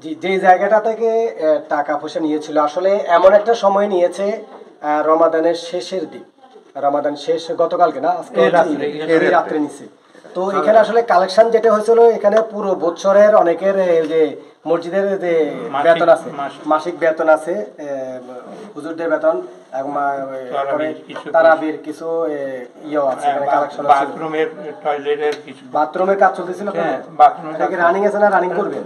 যে জায়গাটা থেকে টাকা পয়সা নিয়েছিল আসলে এমন একটা সময় নিয়েছে, রমাদানের শেষের দিক, রমাদান শেষ গতকালকে না, আজকে রাত্রে নিছে। তো এখানে আসলে কালেকশন যেটা হয়েছিল, এখানে পুরো বছরের অনেকের যে মসজিদের যে বেতন আছে, মাসিক বেতন আছে, হুজুরদের বেতন, তারাবির কিছু ইয়ে আছে, এখানে কালেকশন আছে, বাথরুমের কাজ চলতেছিল, রানিং আছে না রানিং করবে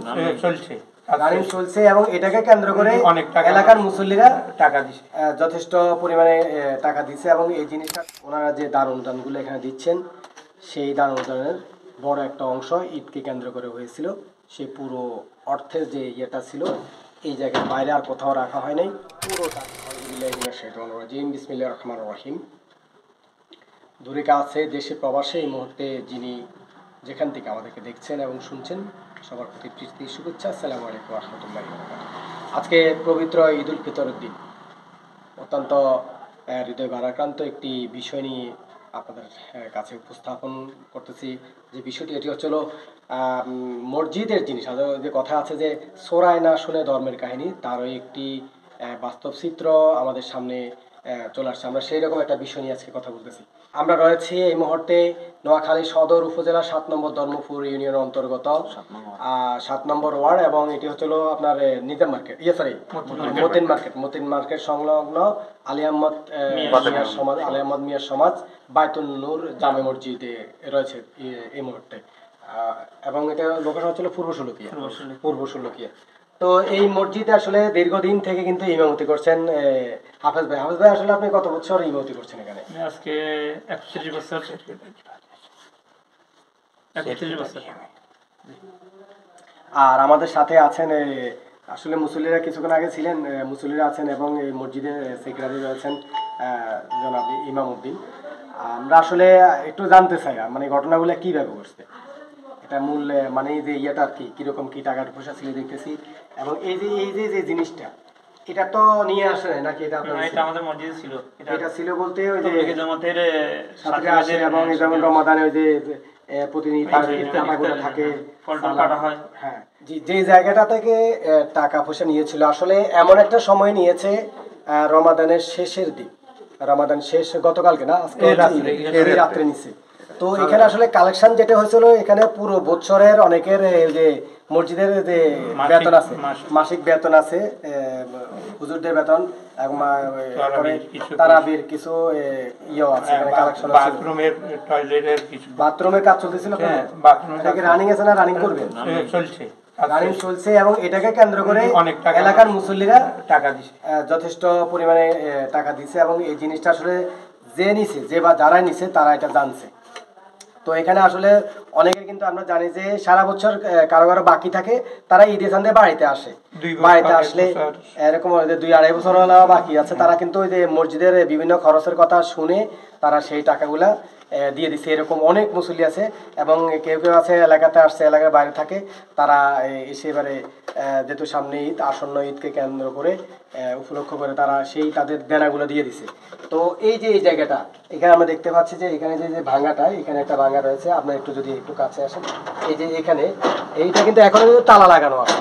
চলছে, রানিং চলছে, এবং এটাকে কেন্দ্র করে এলাকার মুসল্লিরা টাকা দিচ্ছে, যথেষ্ট পরিমাণে টাকা দিচ্ছে। এবং এই জিনিসটা ওনারা যে দান অনুদানগুলো এখানে দিচ্ছেন, সেই দান অনুদানের বড় একটা অংশ ঈদকে কেন্দ্র করে হয়েছিল। সেই পুরো অর্থের যে ইয়েটা ছিল এই জায়গায় বাইরে আর কোথাও রাখা হয় নাই, পুরোটা। বিসমিল্লাহির রহমানির রহিম। দূরে কাছে দেশে প্রবাসে এই মুহূর্তে যিনি যেখান থেকে আমাদেরকে দেখছেন এবং শুনছেন, সবার প্রতি প্রীতি শুভেচ্ছা। আসসালামু আলাইকুম ওয়া রাহমাতুল্লাহি ওয়া বারাকাতুহু। আজকে পবিত্র ঈদ উল ফিতরের দিন, অত্যন্ত হৃদয় ভারাক্রান্ত একটি বিষয় নিয়ে আপনাদের কাছে উপস্থাপন করতেছি। যে বিষয়টি এটি হচ্ছিল মসজিদের জিনিস। যে কথা আছে যে সোরায় না শুনে ধর্মের কাহিনী, তারও একটি বাস্তব চিত্র আমাদের সামনে চলে আসছে। আমরা সেই রকম একটা বিষয় নিয়ে আজকে কথা বলতেছি। আমরা রয়েছি এই মুহূর্তে নোয়াখালী সদর উপজেলা 7 নম্বর ধর্মপুর ইউনিয়নের অন্তর্গত 7 নম্বর ওয়ার্ড, এবং এটি হচ্ছিল আপনার নিজাম মার্কেট, মতিন মার্কেট সংলগ্ন আলী আহমদ মিয়ার সমাজ বায়তুন নূর জামে মসজিদে রয়েছে এই মুহূর্তে। এবং এটা লোকেশন হচ্ছিল পূর্ব ষোলকিয়া। তো এই মসজিদে আসলে দীর্ঘদিন থেকে কিন্তু ইমামতি করছেন হাফেজ ভাই। হাফেজ ভাই, আসলে আপনি কত বছর ইমামতি করছেন এখানে? আজকে 31 বছর। আর আমাদের সাথে আছেন আসলে মুসল্লিরা, কিছুক্ষণ আগে ছিলেন, মুসল্লিরা আছেন, এবং এই মসজিদের সেক্রেটারি রয়েছেন জনাব ইমাম উদ্দিন। আমরা আসলে একটু জানতে চাই মানে ঘটনাগুলো কিভাবে ঘটছে, এটা মূল মানে এই যে ইয়েটা আর কি, কিরকম কি টাকা পয়সা ছিল দেখতেছি, এবং এই যে জিনিসটা, এটা তো নিয়ে আসে নাকি? এটা আমাদের মসজিদে ছিল। এটা ছিল বলতে ওই যে জামাতের সাথে আসে, এবং যেমন রমাদানে ওই যে প্রতিদিন টাকাগুলো থাকে, কাটা হয়। হ্যাঁ, যে জায়গাটা থেকে টাকা পয়সা নিয়েছিল আসলে এমন একটা সময় নিয়েছে, রমাদানের শেষের দিক, রমাদান শেষ গতকালকে না, আজকে রাত্রে নিছে। তো এখানে আসলে কালেকশন যেটা হয়েছিল, এখানে পুরো বছরের অনেকের যে মসজিদের যে বেতন আছে, মাসিক বেতন আছে, হুজুরদের বেতন, তারাবির কিছু ইয়ে আছে, এখানে কালেকশন আছে, বাথরুমের কাজ চলতেছিল, রানিং আছে না রানিং করবে চলছে, রানিং চলছে, এবং এটাকে কেন্দ্র করে এলাকার মুসল্লিরা টাকা দিচ্ছে, যথেষ্ট পরিমাণে টাকা দিচ্ছে। এবং এই জিনিসটা আসলে যে নিছে, যে বা যারা নিছে তারা এটা জানছে। তো এখানে আসলে অনেকের কিন্তু আমরা জানি যে সারা বছর কারো কারো বাকি থাকে, তারা ঈদের চাঁদে বাড়িতে আসে, বাড়িতে আসলে এরকম 2-2.5 বছর বাকি আছে, তারা কিন্তু ওই যে মসজিদের বিভিন্ন খরচের কথা শুনে তারা সেই টাকাগুলা দিয়ে দিচ্ছে। এরকম অনেক মুসল্লি আছে, এবং কেউ কেউ আছে এলাকাতে আসছে, এলাকার বাইরে থাকে, তারা এসে এবারে যেহেতু সামনে ঈদ, আসন্ন ঈদকে কেন্দ্র করে উপলক্ষ করে তারা সেই তাদের দেনাগুলো দিয়ে দিছে। তো এই যে এই জায়গাটা, এখানে আমরা দেখতে পাচ্ছি যে এখানে যে ভাঙাটা, এখানে একটা ভাঙা রয়েছে, আপনার একটু যদি একটু কাছে আসেন, এই যে এখানে এইটা কিন্তু এখনো কিন্তু তালা লাগানো আছে,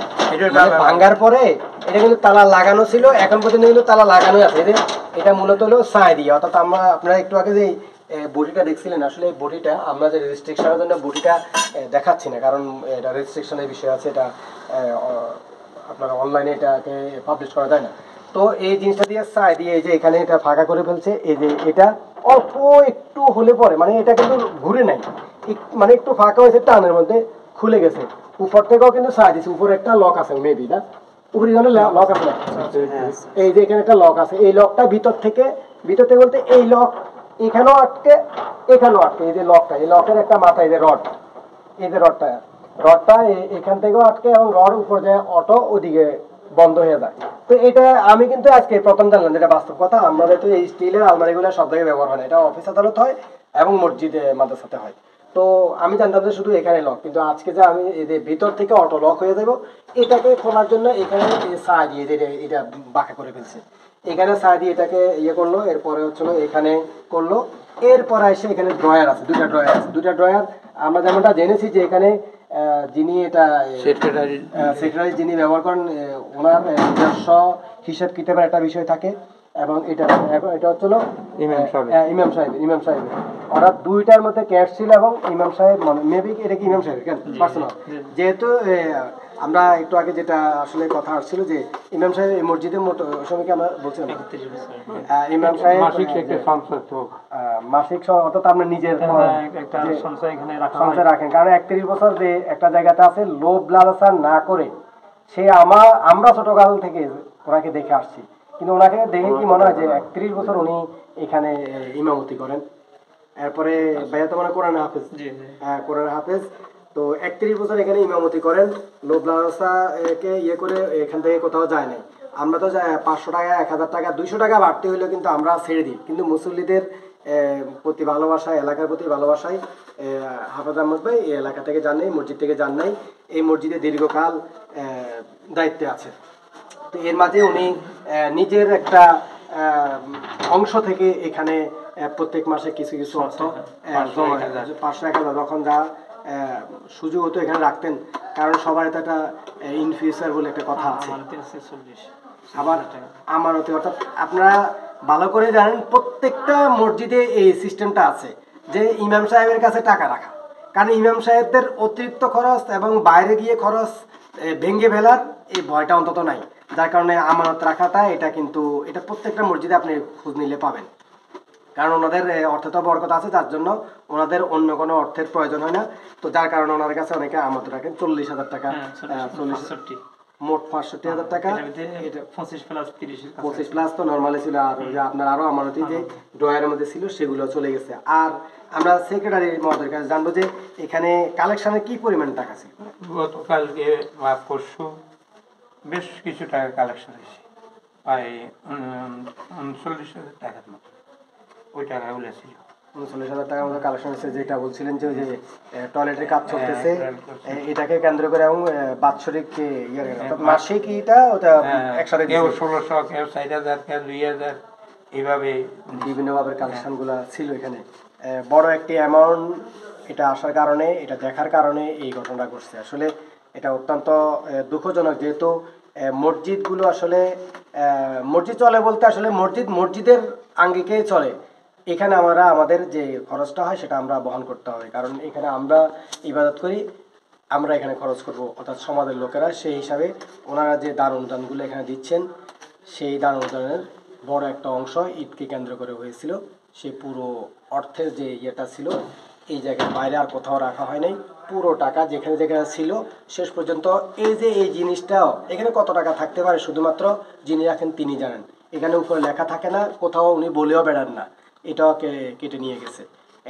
ভাঙার পরে এটা কিন্তু তালা লাগানো ছিল, এখন পর্যন্ত কিন্তু তালা লাগানো আছে। এটা মূলত হলো ছাই দিয়ে, অর্থাৎ আপনারা একটু আগে যে বডিটা দেখছিলেন, আসলে বডিটা আমরা যে রেজিস্ট্রেশনের জন্য বডিটা দেখাচ্ছি না, কারণ এটা রেজিস্ট্রেশনের বিষয় আছে, এটা আপনারা অনলাইনে এটাকে পাবলিশ করা যায় না। তো এই জিনিসটা দিয়ে ছাই দিয়ে এই যে এখানে এটা ফাঁকা করে ফেলছে, এই যে এটা অল্প একটু হলে পরে মানে এটা কিন্তু ঘুরে নাই, মানে একটু ফাঁকা হয়েছে, টানের মধ্যে খুলে গেছে। উপর থেকেও কিন্তু ছাই দিচ্ছে, উপরে একটা লক আছে মেবি না, উপরে লক আছে না, এই যে এখানে একটা লক আছে, এই লকটা ভিতর থেকে বলতে এই লক এখানেও আটকে, এখানেও আটকে, এই যে লকটা, এই লকের একটা মাথা, এই যে রড, এই যে রডটা এখান থেকেও আটকে, এবং রড উপর যায় অটো ওদিকে বন্ধ হয়ে যায়। তো এটা আমি কিন্তু আজকে প্রথম জানলাম, যেটা বাস্তব কথা। আমাদের তো এই স্টিলের আলমারিগুলো সব জায়গায় ব্যবহার হয় না, এটা অফিস আদালত হয় এবং মসজিদে মাদ্রাসাতে হয়। তো আমি জানতাম যে শুধু এখানে লক, কিন্তু আজকে যে আমি এদের ভিতর থেকে অটো লক হয়ে যাবো, এটাকে খোলার জন্য এখানে ছাই দিয়ে এটা বাঁকা করে ফেলছে, এখানে ছাই দিয়ে এটাকে ইয়ে করলো, এরপরে হচ্ছিল এখানে করলো, এরপরে এসে এখানে ড্রয়ার আছে, দুইটা ড্রয়ার আমরা যেমনটা জেনেছি যে এখানে যিনি এটা সেক্রেটারি যিনি ব্যবহার করেন ওনার নিজস্ব হিসাব কিতাবের একটা বিষয় থাকে এবং এটা হচ্ছিল ইমাম সাহেব ওরা দুইটার মধ্যে ক্যাশ ছিল এবং ইমাম সাহেব মেবি এটা কি ইমাম সাহেব কেন পার্সোনাল যেহেতু আমরা একটু আগে যেটা আসলে কথা আসছিল যে ইমাম সাহেব এই মসজিদের ওই সময় কি আমরা বলছিলাম ইমাম সাহেব মাসিক অর্থাৎ আপনার নিজের সঞ্চয় রাখেন কারণ 31 বছর যে একটা জায়গাতে আছে লোভ লালসা না করে সে আমরা ছোটকাল থেকে ওনাকে দেখে আসছি কিন্তু ওনাকে দেখে কি মনে হয় যে 31 বছর উনি এখানে ইমামতি করেন এরপরে ভাইয়া তো মানে কোরআন হাফেজ কোরআন হাফেজ তো 31 বছর এখানে ইমামতি করেন লোভ লালসাকে ইয়ে করে এখান থেকে কোথাও যায় নাই আমরা তো 500 টাকা 1000 টাকা 200 টাকা বাড়তে হইলেও কিন্তু আমরা ছেড়ে দিই কিন্তু মুসল্লিদের প্রতি ভালোবাসায় এলাকার প্রতি ভালোবাসায় হাফেজ আহমদ ভাই এই এলাকা থেকে যান নাই মসজিদ থেকে যান নাই এই মসজিদে দীর্ঘকাল দায়িত্বে আছে তো এর মাঝে উনি নিজের একটা অংশ থেকে এখানে প্রত্যেক মাসে কিছু কিছু অর্থ 500-1000 যখন যা সুযোগ হতো এখানে রাখতেন কারণ সবার তো একটা ইন ফিউচার বলে একটা কথা আছে আবার আমানতে অর্থাৎ আপনারা ভালো করে জানেন প্রত্যেকটা মসজিদে এই সিস্টেমটা আছে যে ইমাম সাহেবের কাছে টাকা রাখা কারণ ইমাম সাহেবদের অতিরিক্ত খরচ এবং বাইরে গিয়ে খরচ ভেঙে ফেলার এই ভয়টা অন্তত নাই যার কারণে আমানত রাখাটা এটা কিন্তু এটা প্রত্যেকটা মসজিদে আপনি খোঁজ নিলে পাবেন কারণ ওনাদের অর্থ তো বরকত আছে যার জন্য ওনাদের অন্য কোনো অর্থের প্রয়োজন হয় না তো যার কারণে ওনাদের কাছে অনেকে আমানত রাখেন 40,000 টাকা মোট 65,000 টাকা 25 প্লাস তো নরমালি ছিল আর আপনার আরো আমানতি যে ড্রয়ারের মধ্যে ছিল সেগুলো চলে গেছে আর আমরা সেক্রেটারি মহোদয়ের কাছে জানবো যে এখানে কালেকশনে কি পরিমাণ টাকা ছিল গতকালকে পরশু বেশ কিছু টাকা কালেকশন হয়েছে প্রায় 39,000 টাকার মতো ওই টাকাগুলো ছিল 39,000 টাকার মতো কালেকশন হয়েছে যেটা বলছিলেন যে টয়লেটের কাজ চলতেছে এটাকে কেন্দ্র করে এবং বাৎসরিক মাসিক এটা ওটা একসাথে কেউ 1,600 কেউ 4,000 কেউ 2,000 এইভাবে বিভিন্নভাবে কালেকশন গুলা ছিল এখানে বড় একটি অ্যামাউন্ট এটা আসার কারণে এটা দেখার কারণে এই ঘটনা ঘটছে আসলে এটা অত্যন্ত দুঃখজনক যেহেতু মসজিদগুলো আসলে মসজিদ চলে বলতে আসলে মসজিদের আঙ্গিকে চলে এখানে আমরা আমাদের যে খরচটা হয় সেটা আমরা বহন করতে হবে কারণ এখানে আমরা ইবাদত করি আমরা এখানে খরচ করব অর্থাৎ সমাজের লোকেরা সেই হিসাবে ওনারা যে দান অনুদানগুলো এখানে দিচ্ছেন সেই দান অনুদানের বড় একটা অংশ ঈদকে কেন্দ্র করে হয়েছিল সেই পুরো অর্থের যে ইয়েটা ছিল এই জায়গার বাইরে আর কোথাও রাখা হয় নাই পুরো টাকা যেখানে যেখানে ছিল শেষ পর্যন্ত এই যে এই জিনিসটাও এখানে কত টাকা থাকতে পারে শুধুমাত্র যিনি রাখেন তিনি জানেন এখানে উপরে লেখা থাকে না কোথাও উনি বলেও বেড়ান না এটাও কেটে নিয়ে গেছে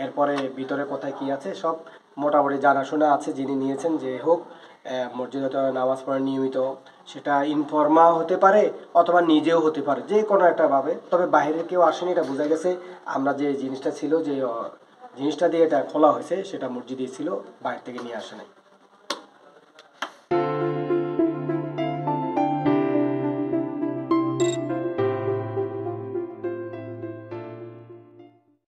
এরপরে ভিতরে কোথায় কি আছে সব মোটামুটি জানাশোনা আছে যিনি নিয়েছেন যে হোক মসজিদে নামাজ পড়ে নিয়মিত সেটা ইনফর্মা হতে পারে অথবা নিজেও হতে পারে যে কোনো একটা ভাবে তবে বাইরের কেউ আসেনি এটা বোঝা গেছে আমরা যে জিনিসটা ছিল যে জিনিসটা দিয়ে এটা খোলা হয়েছে সেটা মসজিদে ছিল বাইরে থেকে নিয়ে আসে নাই